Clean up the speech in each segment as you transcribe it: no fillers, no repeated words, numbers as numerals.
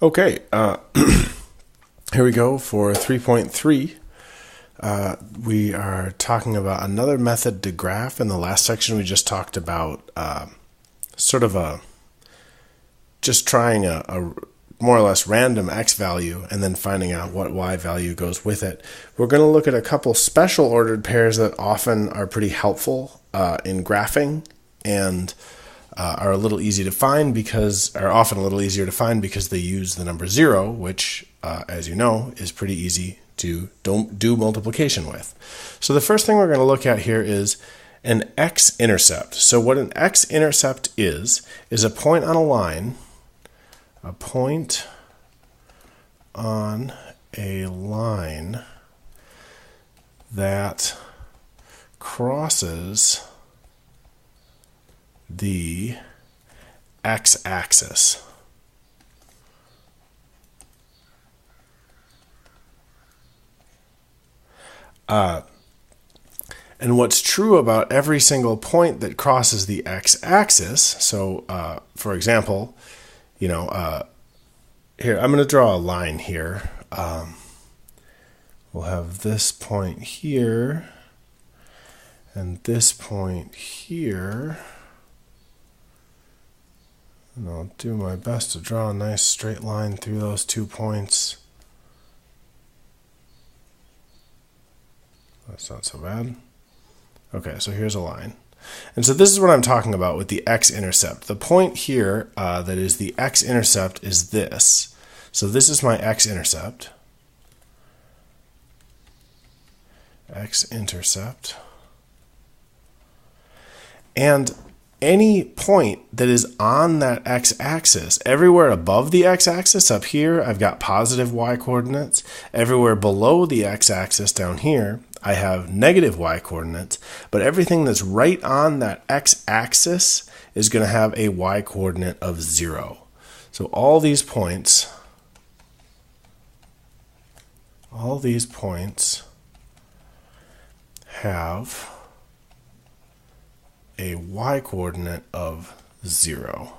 Okay, here we go for 3.3. We are talking about another method to graph. In the last section, we just talked about just trying a more or less random x value and then finding out what y value goes with it. We're going to look at a couple special ordered pairs that often are pretty helpful in graphing and are a little easy to find often a little easier to find because they use the number 0, which, as you know, is pretty easy to do multiplication with. So the first thing we're going to look at here is an x-intercept. So what an x-intercept is a point on a line, that crosses the x-axis. And what's true about every single point that crosses the x-axis, so for example, here I'm going to draw a line here. We'll have this point here and this point here. And I'll do my best to draw a nice straight line through those 2 points. That's not so bad. Okay, so here's a line. And so this is what I'm talking about with the x-intercept. The point here that is the x-intercept is this. So this is my x-intercept. X-intercept. And any point that is on that x-axis, everywhere above the x-axis up here, I've got positive y coordinates. Everywhere below the x-axis down here, I have negative y coordinates. But everything that's right on that x-axis is going to have a y coordinate of 0. So all these points have a y coordinate of 0.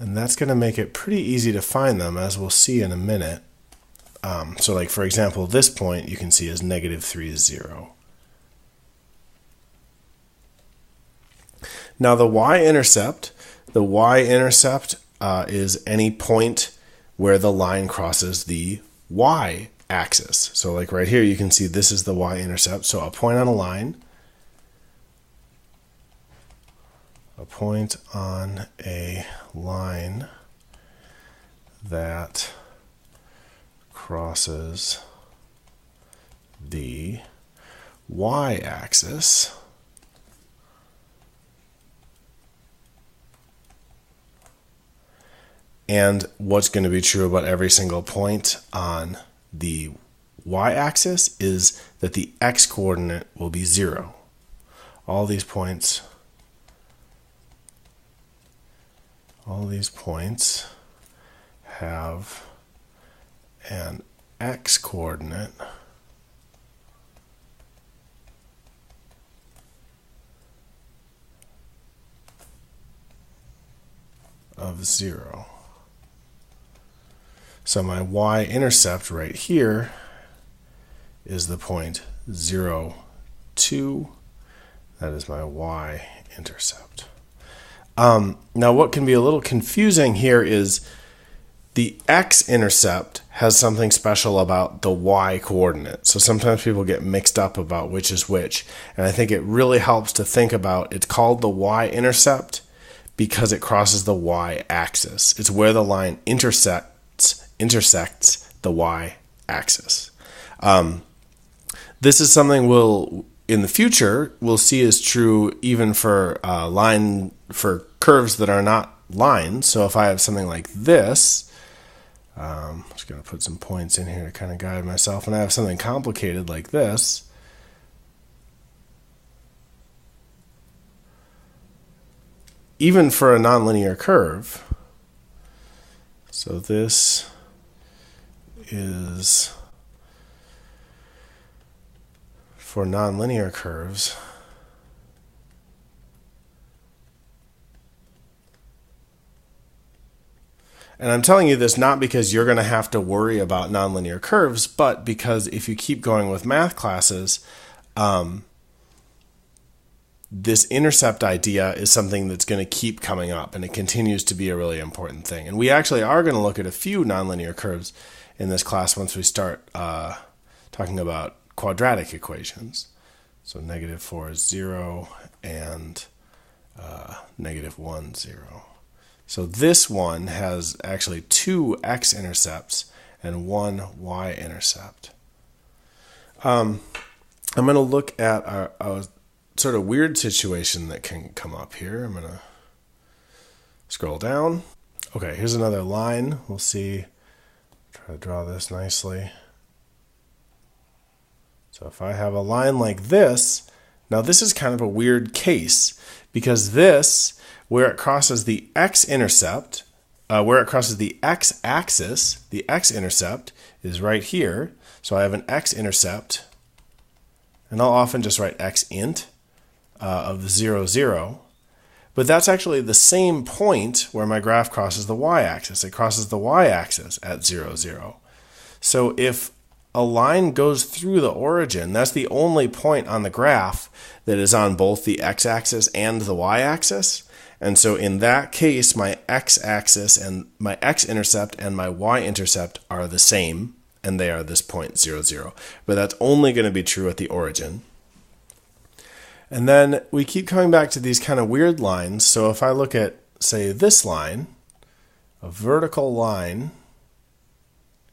And that's going to make it pretty easy to find them, as we'll see in a minute. So like, for example, this point you can see is negative 3 is 0. Now the y-intercept is any point where the line crosses the y-axis. So like right here, you can see this is the y-intercept. So a point on a line, that crosses the y-axis and what's going to be true about every single point on the y-axis is that the x-coordinate will be 0. All these points have an x-coordinate of 0. So my y-intercept right here is the point 0, 2. That is my y-intercept. Now what can be a little confusing here is the x-intercept has something special about the y-coordinate. So sometimes people get mixed up about which is which. And I think it really helps to think about, it's called the y-intercept because it crosses the y-axis. It's where the line intersects the y-axis. This is something in the future we'll see is true even for curves that are not lines. So if I have something like this, I'm just going to put some points in here to kind of guide myself, and I have something complicated like this, even for a nonlinear curve. So this is for nonlinear curves, And I'm telling you this not because you're going to have to worry about nonlinear curves, but because if you keep going with math classes, this intercept idea is something that's going to keep coming up, and it continues to be a really important thing. And we actually are going to look at a few nonlinear curves in this class once we start talking about quadratic equations. So -4 is 0 and -1, 0. So this one has actually 2 x-intercepts and 1 y-intercept. I'm going to look at a sort of weird situation that can come up here. I'm going to scroll down. Okay, here's another line. We'll see. Try to draw this nicely. So if I have a line like this, now this is kind of a weird case because this, where it crosses the x-intercept, where it crosses the x-axis, the x-intercept is right here. So I have an x-intercept, and I'll often just write x-int of 0, 0. But that's actually the same point where my graph crosses the y-axis. It crosses the y-axis at 0, 0. So if a line goes through the origin, that's the only point on the graph that is on both the x-axis and the y-axis. And so in that case, my x-axis and my x-intercept and my y-intercept are the same, and they are this point 0, 0. But that's only going to be true at the origin. And then we keep coming back to these kind of weird lines. So if I look at, say, this line, a vertical line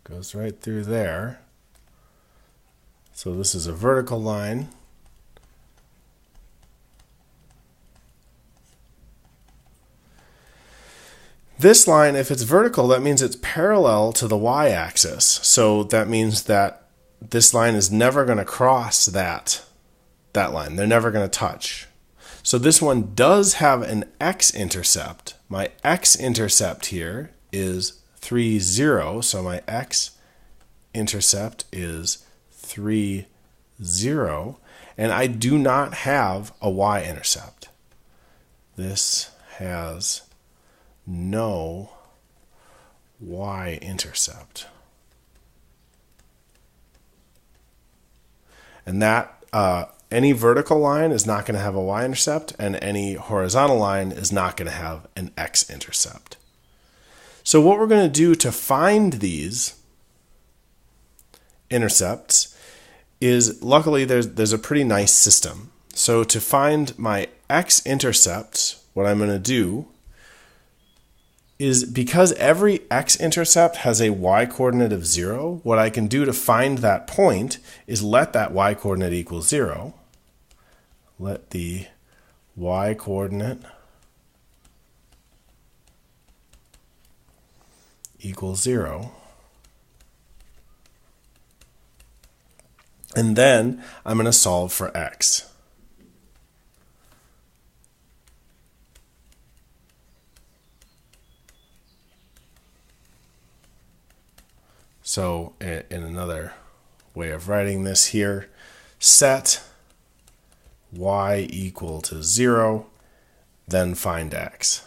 goes right through there. So this is a vertical line. This line, if it's vertical, that means it's parallel to the y-axis. So that means that this line is never going to cross that line. They're never going to touch. So this one does have an x-intercept. My x-intercept here is 3, 0. So my x-intercept is 3, 0. And I do not have a y-intercept. This has no y-intercept. And that any vertical line is not going to have a y-intercept, and any horizontal line is not going to have an x-intercept. So what we're going to do to find these intercepts is, luckily, there's a pretty nice system. So to find my x-intercepts, what I'm going to do is, because every x-intercept has a y-coordinate of 0, what I can do to find that point is let that y-coordinate equal 0. Let the y-coordinate equal 0. And then I'm going to solve for x. So in another way of writing this here, set y equal to 0, then find x.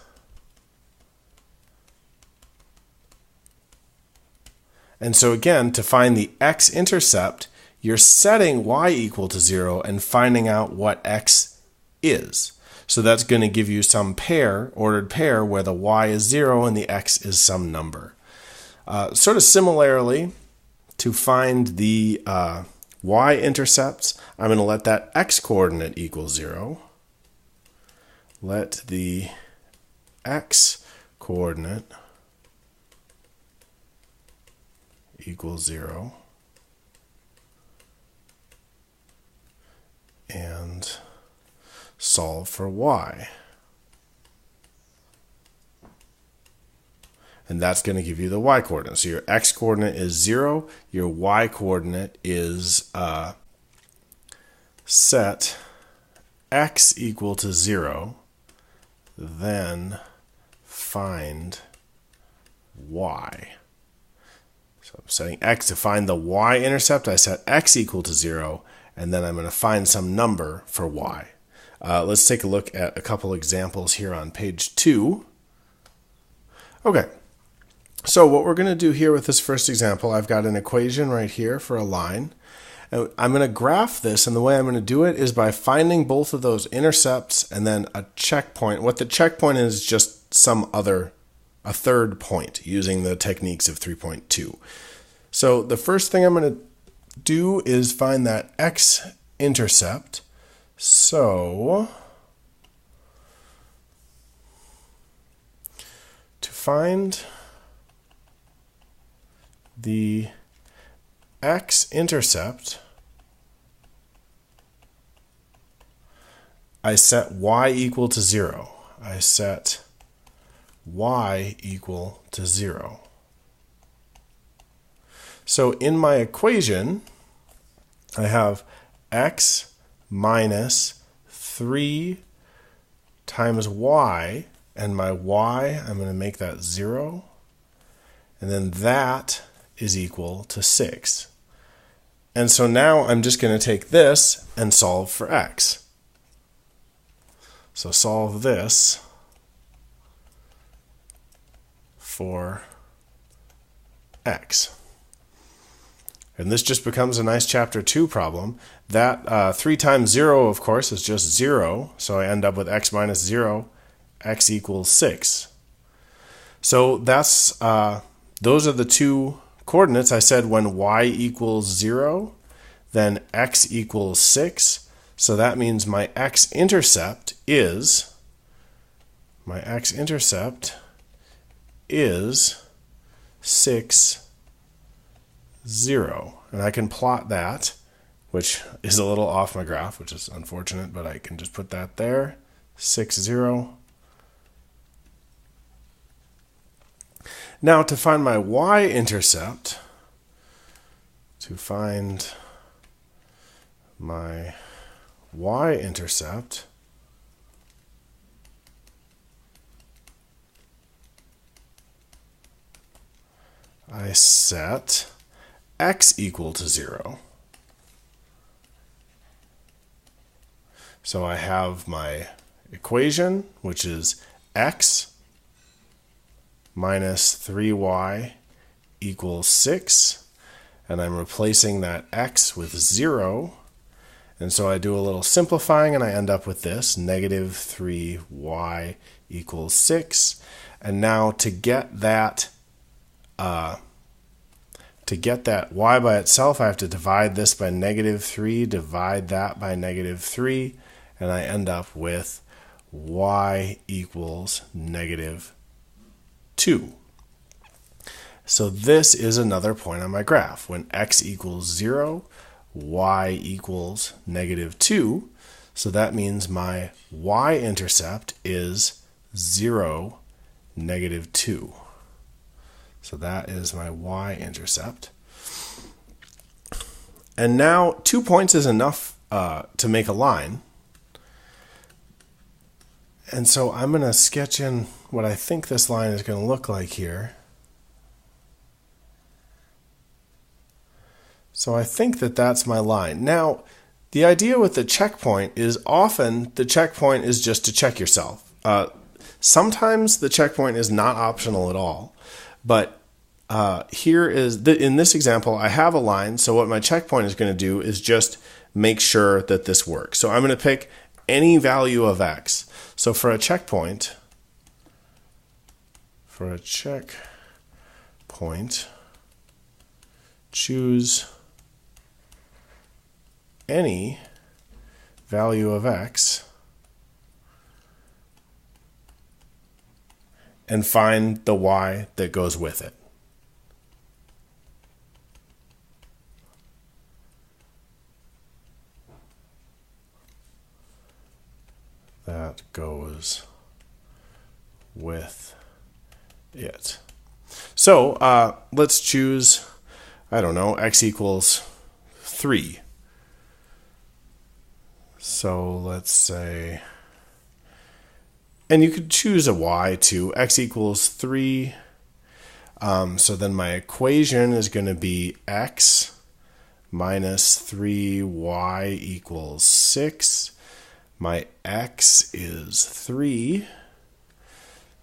And so again, to find the x-intercept, you're setting y equal to 0 and finding out what x is. So that's going to give you some pair, ordered pair, where the y is 0 and the x is some number. Sort of similarly, to find the y-intercepts, I'm going to let that x-coordinate equal 0. Let the x-coordinate equal 0. And solve for y. And that's going to give you the y-coordinate. So your x-coordinate is 0. Your y-coordinate is set x equal to 0. Then find y. So I'm setting x to find the y-intercept. I set x equal to 0. And then I'm going to find some number for y. Let's take a look at a couple examples here on page 2. Okay. So what we're going to do here with this first example, I've got an equation right here for a line. And I'm going to graph this, and the way I'm going to do it is by finding both of those intercepts and then a checkpoint. What the checkpoint is just a third point using the techniques of 3.2. So the first thing I'm going to do is find that x-intercept. So to find the x-intercept, I set y equal to 0. I set y equal to 0. So in my equation, I have x minus 3 times y, and my y, I'm going to make that 0, and then that is equal to 6. And so now I'm just going to take this and solve for x. So solve this for x. And this just becomes a nice chapter 2 problem. That 3 times 0, of course, is just 0. So I end up with x minus 0, x equals 6. So that's those are the two coordinates. I said when y equals 0, then x equals 6. So that means my x-intercept is 6, 0. And I can plot that, which is a little off my graph, which is unfortunate, but I can just put that there, 6, 0. Now to find my y-intercept, I set x equal to 0. So I have my equation, which is x minus 3y equals 6, and I'm replacing that x with 0. And so I do a little simplifying, and I end up with this, negative 3y equals 6. And now to get that y by itself, I have to divide this by negative 3, divide that by negative 3, and I end up with y equals negative 2. So this is another point on my graph. When x equals 0, y equals negative 2. So that means my y-intercept is 0, negative 2. So that is my y-intercept. And now 2 points is enough to make a line. And so I'm going to sketch in what I think this line is going to look like here. So I think that that's my line. Now, the idea with the checkpoint is often the checkpoint is just to check yourself. Sometimes the checkpoint is not optional at all. But here is, in this example, I have a line. So what my checkpoint is going to do is just make sure that this works. So I'm going to pick any value of x. So for a checkpoint, choose any value of x and find the y that goes with it. That goes with it. So let's choose, I don't know, x equals 3. So let's say, and you could choose a y too, x equals 3. So then my equation is going to be x minus 3y equals 6. My x is 3.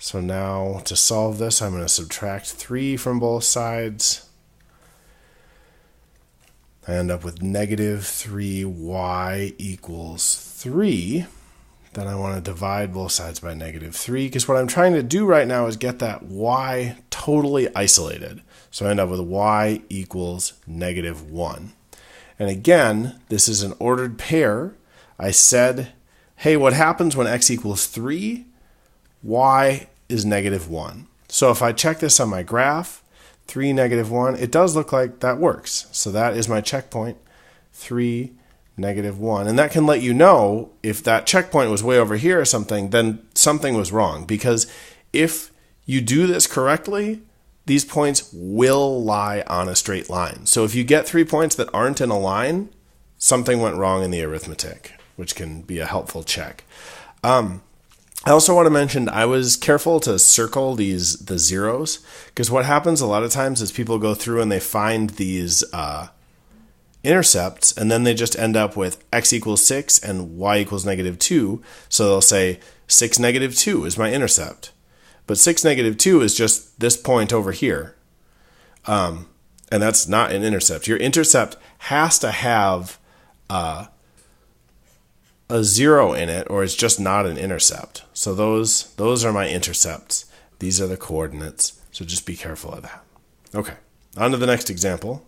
So now to solve this, I'm going to subtract 3 from both sides. I end up with negative 3y equals 3. Then I want to divide both sides by negative 3, because what I'm trying to do right now is get that y totally isolated. So I end up with y equals negative 1. And again, this is an ordered pair. I said, hey, what happens when x equals 3? Y is negative 1. So if I check this on my graph, 3, negative 1, it does look like that works. So that is my checkpoint, 3, negative 1. And that can let you know if that checkpoint was way over here or something, then something was wrong. Because if you do this correctly, these points will lie on a straight line. So if you get 3 points that aren't in a line, something went wrong in the arithmetic, which can be a helpful check. I also want to mention I was careful to circle the zeros, because what happens a lot of times is people go through and they find these intercepts, and then they just end up with x equals 6 and y equals negative 2. So they'll say 6, negative 2 is my intercept. But 6, negative 2 is just this point over here. And that's not an intercept. Your intercept has to have a 0 in it, or it's just not an intercept. So those are my intercepts. These are the coordinates. So just be careful of that. Okay, on to the next example.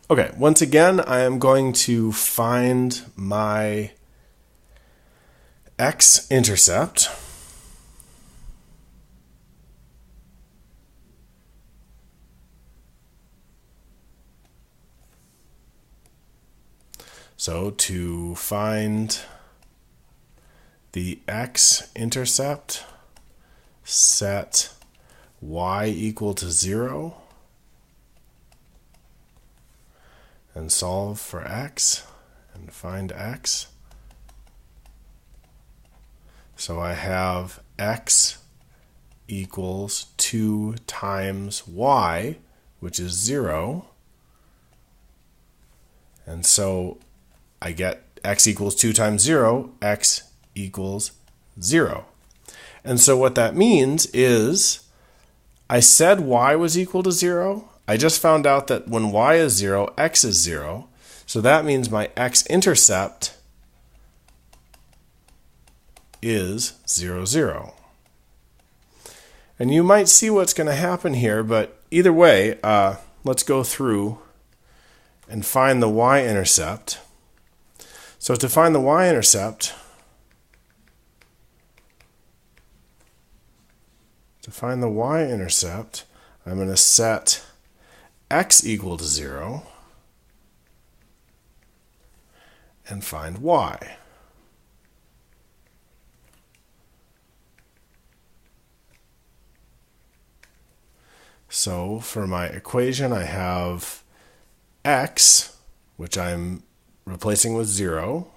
Okay, once again, I am going to find my x-intercept. So to find the x-intercept, set y equal to 0. And solve for x and find x. So I have x equals 2 times y, which is 0. And so I get x equals 2 times 0, x equals 0. And so what that means is I said y was equal to 0. I just found out that when y is 0, x is 0. So that means my x-intercept is 0, 0. And you might see what's going to happen here, but either way, let's go through and find the y-intercept. So to find the y-intercept, I'm going to set x equal to 0 and find y. So for my equation, I have x, which I'm replacing with 0.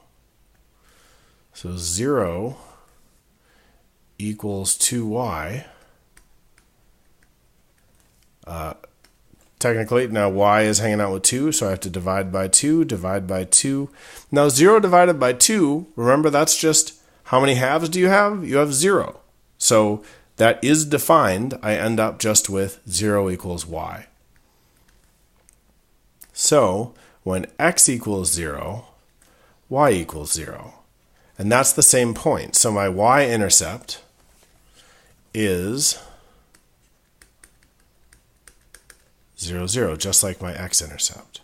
So 0 equals 2y. Technically, now y is hanging out with 2, so I have to divide by 2, divide by 2. Now 0 divided by 2, remember that's just how many halves do you have? You have 0. So that is defined. I end up just with 0 equals y. So when x equals 0, y equals 0. And that's the same point. So my y-intercept is 0, 0, just like my x-intercept.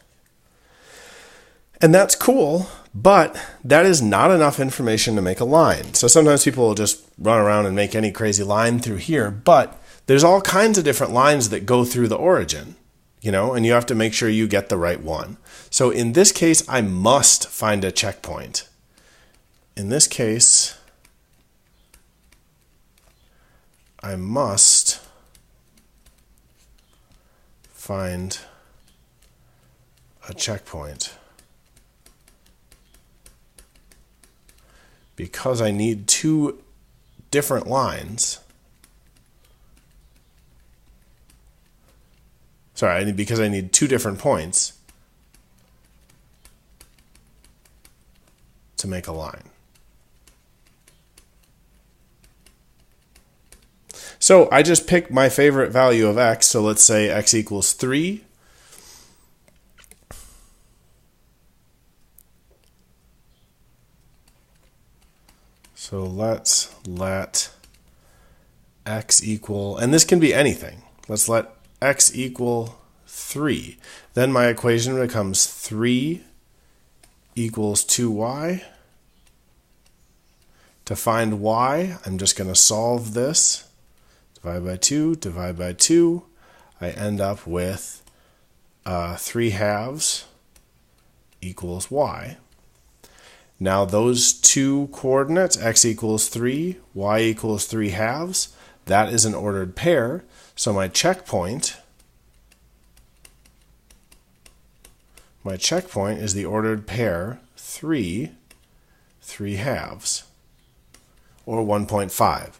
And that's cool, but that is not enough information to make a line. So sometimes people will just run around and make any crazy line through here, but there's all kinds of different lines that go through the origin, and you have to make sure you get the right one. So in this case, I must find a checkpoint. In this case, I must find a checkpoint because I need 2 different lines. Sorry, because I need two different points to make a line. So I just picked my favorite value of x. So let's say x equals 3. So let's let x equal, and this can be anything. Let's let x equal 3. Then my equation becomes 3 equals 2y. To find y, I'm just going to solve this. Divide by 2, divide by 2. I end up with 3 halves equals y. Now those two coordinates, x equals 3, y equals 3 halves, that is an ordered pair. So my checkpoint is the ordered pair 3 halves, or 1.5.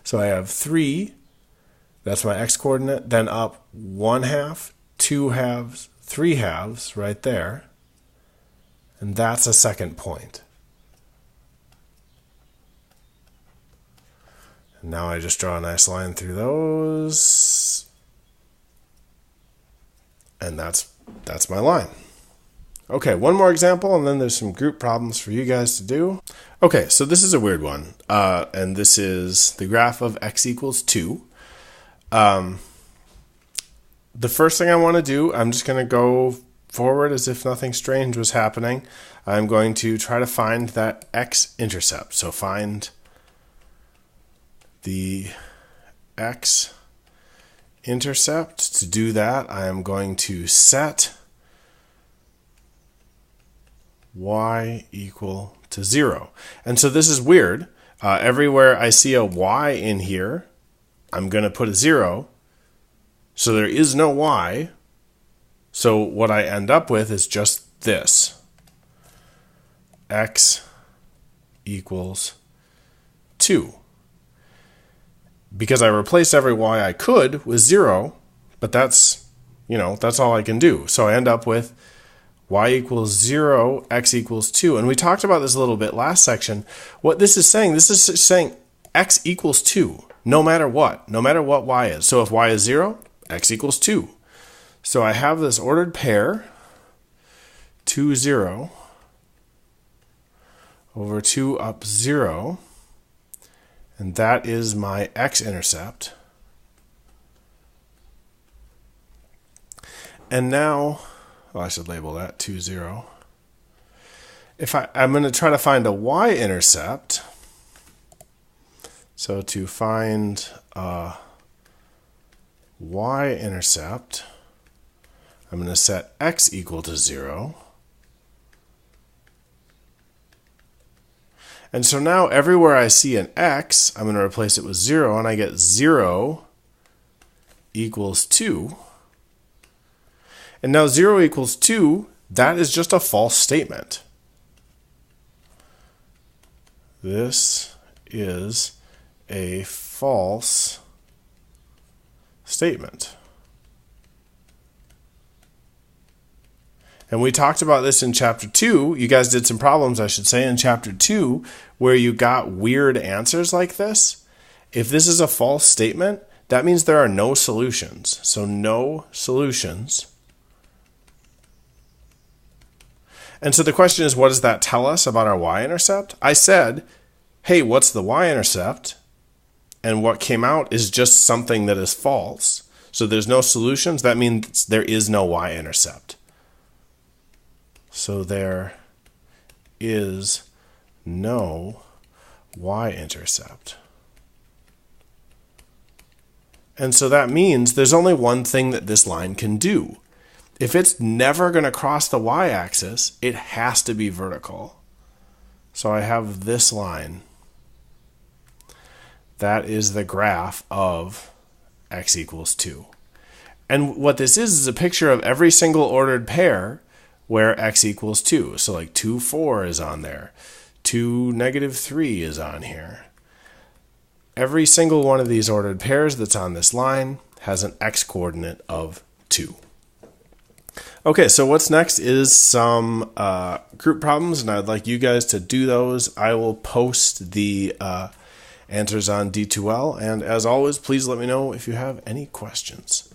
So I have 3, that's my x coordinate, then up 1 half, 2 halves, 3 halves right there, and that's a second point. And now I just draw a nice line through those, and that's my line. Okay, one more example, and then there's some group problems for you guys to do. Okay, so this is a weird one, and this is the graph of x equals 2. The first thing I want to do, I'm just going to go forward as if nothing strange was happening. I'm going to try to find that x-intercept. So find the x-intercept. To do that, I am going to set y equal to 0. And so this is weird. Everywhere I see a y in here, I'm going to put a 0. So there is no y. So what I end up with is just this. X equals 2. Because I replaced every y I could with 0, but that's all I can do. So I end up with y equals 0, x equals 2. And we talked about this a little bit last section. What this is saying x equals 2, no matter what y is. So if y is 0, x equals 2. So I have this ordered pair, 2, 0, over 2 up 0, and that is my x-intercept. And now, I should label that 2, 0. I'm going to try to find a y-intercept. So to find a y-intercept, I'm going to set x equal to 0. And so now everywhere I see an x, I'm going to replace it with 0, and I get 0 equals 2. And now 0 equals 2, that is just a false statement. This is a false statement. And we talked about this in chapter 2. You guys did some problems, I should say, in chapter 2, where you got weird answers like this. If this is a false statement, that means there are no solutions. So no solutions. And so the question is, what does that tell us about our y-intercept? I said, hey, what's the y-intercept? And what came out is just something that is false. So there's no solutions. That means there is no y-intercept. So there is no y-intercept. And so that means there's only one thing that this line can do. If it's never going to cross the y-axis, it has to be vertical. So I have this line. That is the graph of x equals 2. And what this is a picture of every single ordered pair where x equals 2. So like 2, 4 is on there. 2, -3 is on here. Every single one of these ordered pairs that's on this line has an x coordinate of 2. Okay, so what's next is some group problems, and I'd like you guys to do those. I will post the answers on D2L, and as always, please let me know if you have any questions.